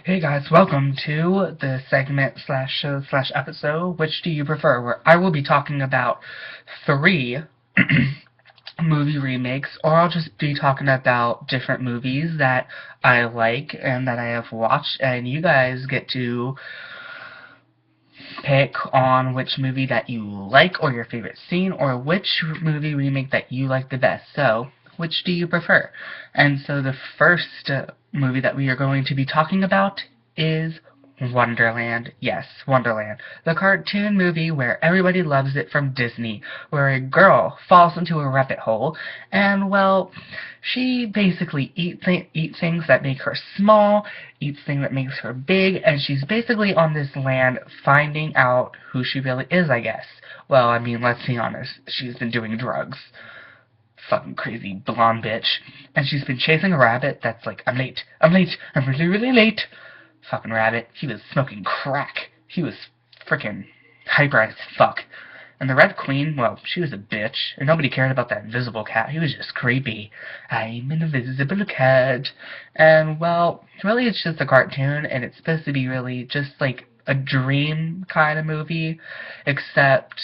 Hey guys, welcome to the segment slash show slash episode, Which Do You Prefer? Where I will be talking about three movie remakes, or I'll just be talking about different movies that I like and that I have watched, and you guys get to pick on which movie that you like, or your favorite scene, or which movie remake that you like the best. So, which do you prefer? And so the first movie that we are going to be talking about is Wonderland. Yes, Wonderland. The cartoon movie where everybody loves it from Disney, where a girl falls into a rabbit hole, and, well, she basically eats things that make her small, eats things that makes her big, and she's basically on this land finding out who she really is, I guess. Well, I mean, let's be honest, she's been doing drugs. Fucking crazy blonde bitch. And she's been chasing a rabbit that's like, I'm late, I'm really, really late. Fucking rabbit. He was smoking crack. He was freaking hyper as fuck. And the Red Queen, well, she was a bitch, and nobody cared about that invisible cat. He was just creepy. I'm an invisible cat. And, well, really it's just a cartoon, and it's supposed to be really just like a dream kind of movie, except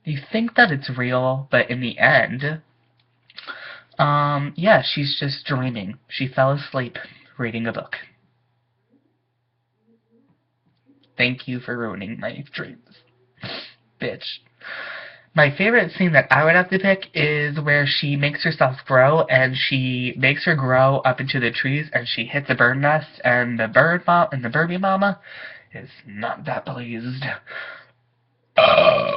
you think that it's real, but in the end, yeah, she's just dreaming. She fell asleep reading a book. Thank you for ruining my dreams, bitch. My favorite scene that I would have to pick is where she makes herself grow, and she makes her grow up into the trees, and she hits a bird nest, and the birdie mama is not that pleased. Oh.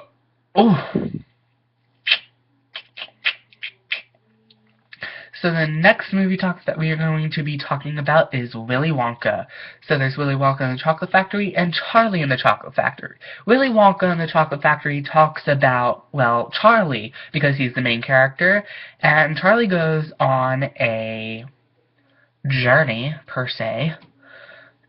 So the next movie that we are going to be talking about is Willy Wonka. So there's Willy Wonka and the Chocolate Factory and Charlie and the Chocolate Factory. Willy Wonka and the Chocolate Factory talks about, well, Charlie, because he's the main character, and Charlie goes on a journey, per se.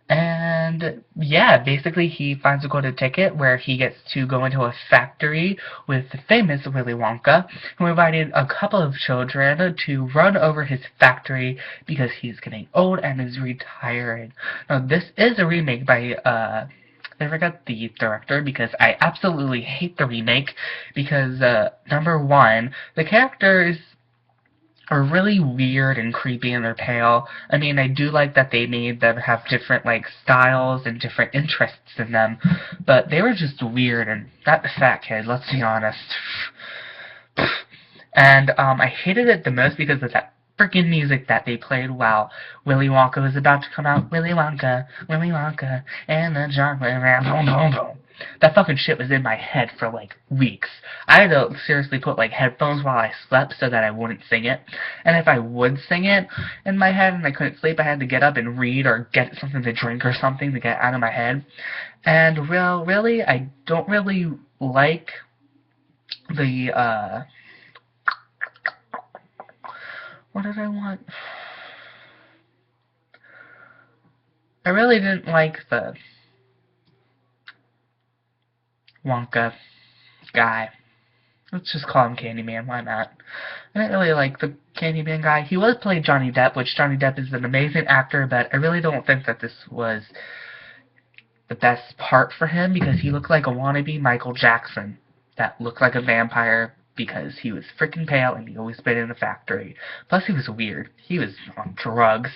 And, yeah, basically he finds a golden ticket where he gets to go into a factory with the famous Willy Wonka, who invited a couple of children to run over his factory because he's getting old and is retiring. Now, this is a remake by, I forgot the director because I absolutely hate the remake because, number one, the characters are really weird and creepy and they're pale. I mean, I do like that they made them have different, like, styles and different interests in them, but they were just weird, and not the fat kid, let's be honest. And, I hated it the most because of that freaking music that they played while Willy Wonka was about to come out. Willy Wonka, and the chocolate ram, boom, boom, boom. That fucking shit was in my head for, like, weeks. I had to seriously put, like, headphones while I slept so that I wouldn't sing it. And if I would sing it in my head and I couldn't sleep, I had to get up and read or get something to drink or something to get out of my head. And, well, really, I don't really like the, what did I want? I really didn't like the Wonka guy. Let's just call him Candyman, why not? I didn't really like the Candyman guy. He was playing Johnny Depp, which Johnny Depp is an amazing actor, but I really don't think that this was the best part for him because he looked like a wannabe Michael Jackson that looked like a vampire because he was freaking pale and he always been in a factory. Plus he was weird. He was on drugs.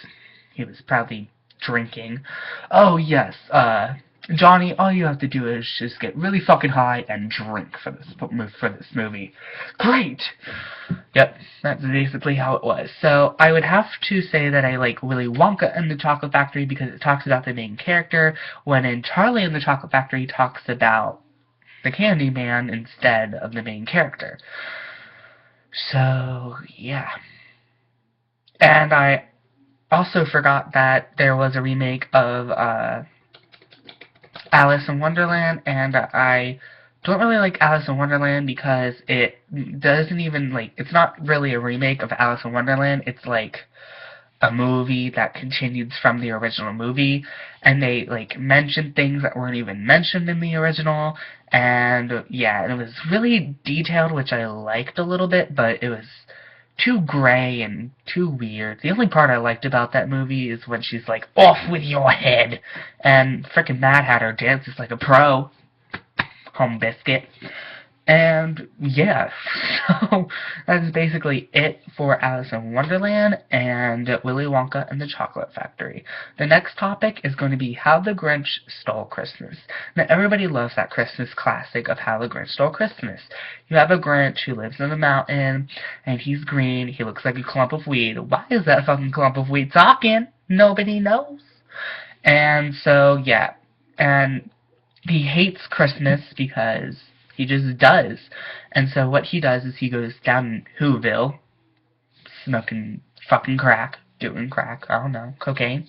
He was probably drinking. Oh yes, Johnny, all you have to do is just get really fucking high and drink for this movie. Great! Yep, that's basically how it was. So, I would have to say that I like Willy Wonka and the Chocolate Factory because it talks about the main character, when in Charlie and the Chocolate Factory talks about the Candyman instead of the main character. So, yeah. And I also forgot that there was a remake of, Alice in Wonderland, and I don't really like Alice in Wonderland because it doesn't even, like, it's not really a remake of Alice in Wonderland, it's like a movie that continues from the original movie, and they, like, mention things that weren't even mentioned in the original, and, yeah, and it was really detailed, which I liked a little bit, but it was too gray and too weird. The only part I liked about that movie is when she's like, off with your head, and frickin' Mad Hatter dances like a pro. Home biscuit. And yeah, so that's basically it for Alice in Wonderland and Willy Wonka and the Chocolate Factory. The next topic is going to be How the Grinch Stole Christmas. Now, everybody loves that Christmas classic of How the Grinch Stole Christmas. You have a Grinch who lives in a mountain, and he's green. He looks like a clump of weed. Why is that fucking clump of weed talking? Nobody knows. And so, yeah. And he hates Christmas because he just does. And so what he does is he goes down in Whoville, smoking fucking crack, doing crack, I don't know, cocaine.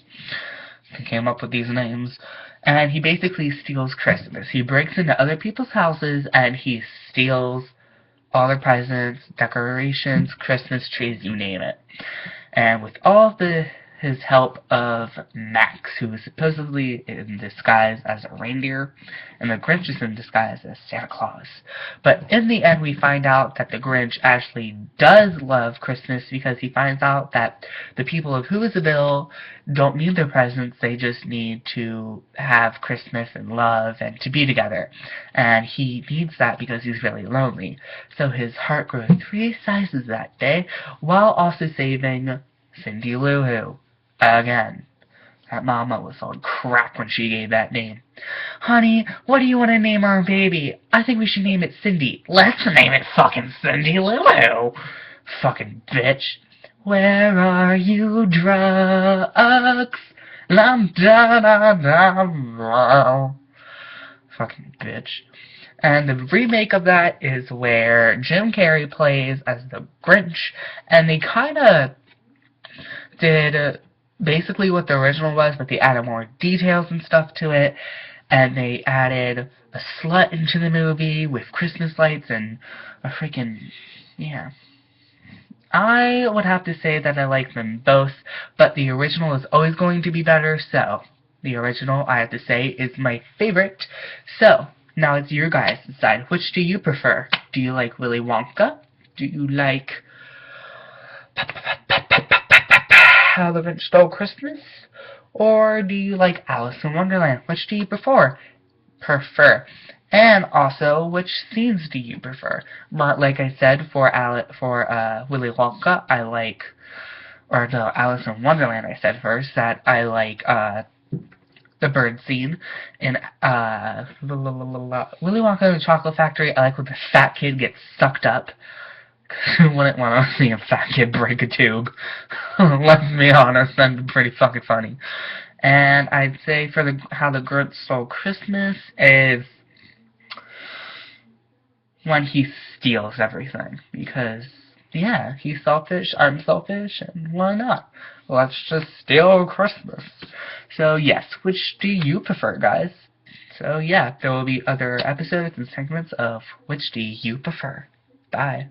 He came up with these names. And he basically steals Christmas. He breaks into other people's houses and he steals all their presents, decorations, Christmas trees, you name it. And with all his help of Max, who is supposedly in disguise as a reindeer, and the Grinch is in disguise as Santa Claus. But in the end, we find out that the Grinch actually does love Christmas because he finds out that the people of Whoville don't need their presents, they just need to have Christmas and love and to be together. And he needs that because he's really lonely. So his heart grows 3 sizes that day, while also saving Cindy Lou Who. Again, that mama was on crack when she gave that name. Honey, what do you want to name our baby? I think we should name it Cindy. Let's name it fucking Cindy Lou Who. Fucking bitch. Where are you, drugs? Lam da da da. Fucking bitch. And the remake of that is where Jim Carrey plays as the Grinch, and they kind of did basically what the original was, but they added more details and stuff to it, and they added a slut into the movie with Christmas lights and a freaking, yeah. I would have to say that I like them both, but the original is always going to be better, so the original, I have to say, is my favorite. So, now it's your guys to decide. Which do you prefer? Do you like Willy Wonka? Do you like How the Grinch Stole Christmas? Or do you like Alice in Wonderland? Which do you prefer? And also, which scenes do you prefer? But like I said, for Willy Wonka, I like, or no, Alice in Wonderland, I said first, that I like the bird scene. In Willy Wonka and the Chocolate Factory, I like when the fat kid gets sucked up. Who wouldn't want to see a fat kid break a tube? Let's be honest, that'd be pretty fucking funny. And I'd say for How the Grinch Stole Christmas is when he steals everything. Because, yeah, he's selfish, I'm selfish, and why not? Let's just steal Christmas. So, yes, which do you prefer, guys? So, yeah, there will be other episodes and segments of Which Do You Prefer? Bye.